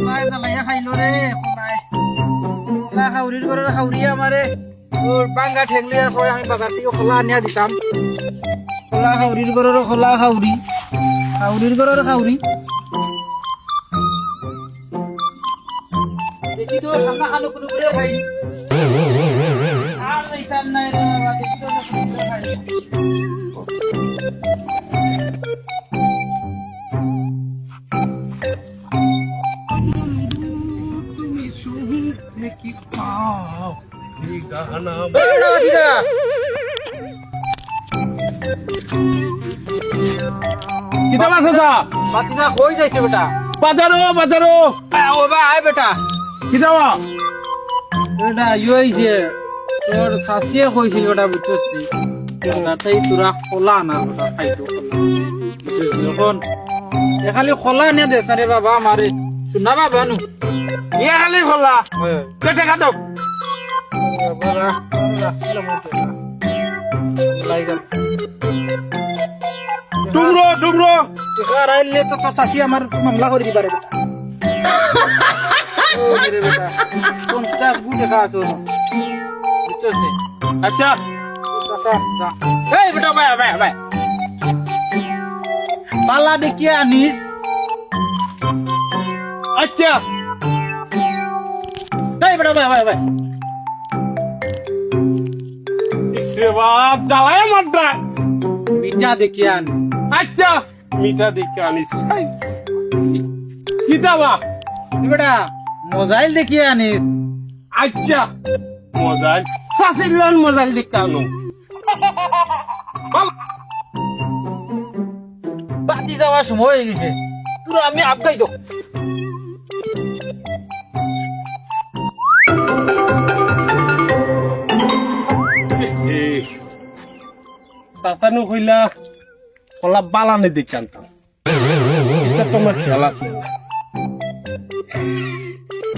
নাই জ্বালাইয়া খাইলো রে নাই খাউরির করে খাউরিয়া আমারে ওর বাঙ্গা ঠেকলে কয় আমি বাজার থেকে খোলা আনিয়া দিতাম খোলা খাউরির করে খোলা খাউরি খাউরির করে খাউরি দেখি তো ঠান্ডা খালো কোনো করে ভাই আর দিতাম নাই রে বাবা দেখি তো খাই কিতা মাছ আছে বাতিজা কই যাইছে বেটা বাজারো বাজারো ও বা আয় বেটা কিতা বা বেটা ইয়ে তোর শাসিয়ে কইছিল বেটা বুঝছিস তাতেই তোরা খোলা না বেটা খাইতো যখন খালি খোলা নিয়ে দে সারে বাবা আমারে শুনা বাবা নু ইয়ে খালি খোলা কেটে কাটো টুমরো টুমরো আইলে তো তোর শাসি আমার মামলা করে দিবারে বেটা ও রে বেটা 50 গুণ টাকা আছে বুঝছিস আচ্ছা এই বেটা ভাই ভাই ভাই পালা দেখিয়ে আনিস আচ্ছা এই বেটা ভাই ভাই ভাই ইসরে বাপ জ্বালায় মারটা মিঠা দেখিয়ে আন আচ্ছা মিঠা দেখে আনিস কিতা বা বেটা মোবাইল দেখিয়ে আনিস আচ্ছা মোবাইল সাসিলন মোবাইল দেখে আনো বাতি যাওয়ার সময় হয়ে গেছে পুরো আমি আগাই দো তাতানু কইলা কলা বালানি দেখে আনতাম এটা তোমার খেলা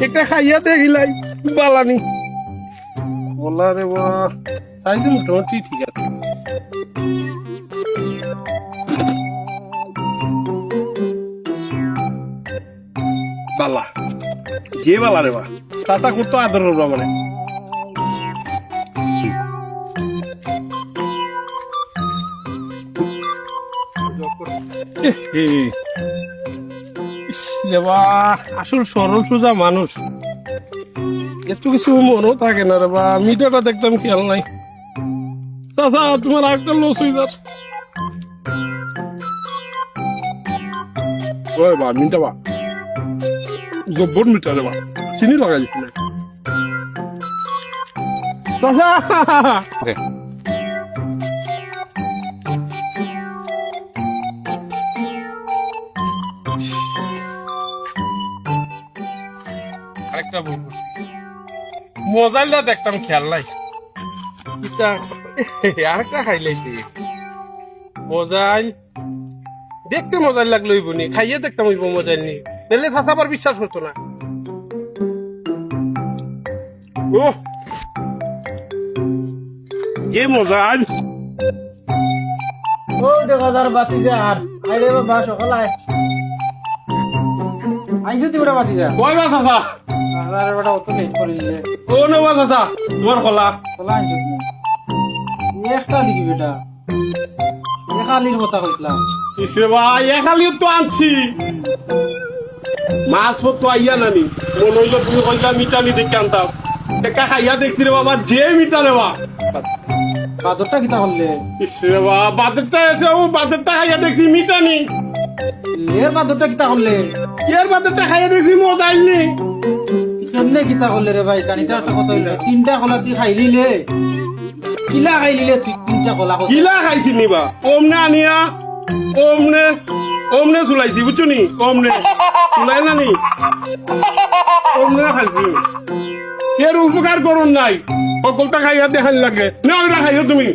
এটা খাইয়া দেখিলাই বালানি বলা রে বা সাইজ মোটামুটি ঠিক আছে বালা যে বালা রে বা তাতা করতো আদর করবা মানে আসল সরল সোজা মানুষ এত কিছু মনও থাকে না রে বা মিটারটা দেখতাম খেয়াল নাই চাচা তোমার একটা লস হয়ে যাচ্ছে ওই বা মিটা বা গব্বর মিটার রে বা চিনি লাগাই দিচ্ছি চাচা আরেকটা বলবো মোবাইলটা দেখতাম খেয়াল নাই আরেকটা খাইলাইছি মোবাইল দেখতে মোবাইল লাগলো নি খাইয়ে দেখতাম হইব মোবাইল নি তাহলে চাচাবার বিশ্বাস হতো না ও যে মোবাইল ও দেখা যার বাতি যা আর আইরে বাবা সকাল আয় আইছো তুই বেটা বাতি যা কই বা চাচা আরে বেটা অত লেট করে দিলে ও নবা চাচা তোমার খোলা চলা আইছো তুমি একটা দিবি বেটা খালির কথা কইলা ইসে ভাই একালিও তো আনছি মাছ তো আইয়া নানি মনে হইলো তুমি কইলা মিটানি দেখে আনতাম দেখা খাইয়া দেখছি রে বাবা যে মিটা রে বা বাদরটা কিতা করলে ইসে বাবা বাজারটা এসে ও বাজারটা খাইয়া দেখছি মিটানি এর বাদরটা কিতা করলে এর বাজারটা খাইয়া দেখছি মোবাইল নি কেমনে কিতা করলে রে ভাই কানিটা একটা কথা হইলো তিনটা কলা তুই খাইলিলে কিলা খাইলিলে তুই তিনটা কলা কিলা খাইছি নিবা ওমনে আনিয়া ওমনে ওমনে চুলাইছি বুঝছো নি ওমনে চুলাই না নি ওমনে খাইছি এর উপকার করুন নাই সকলটা খাইয়া দেখান লাগে না ওইটা খাইও তুমি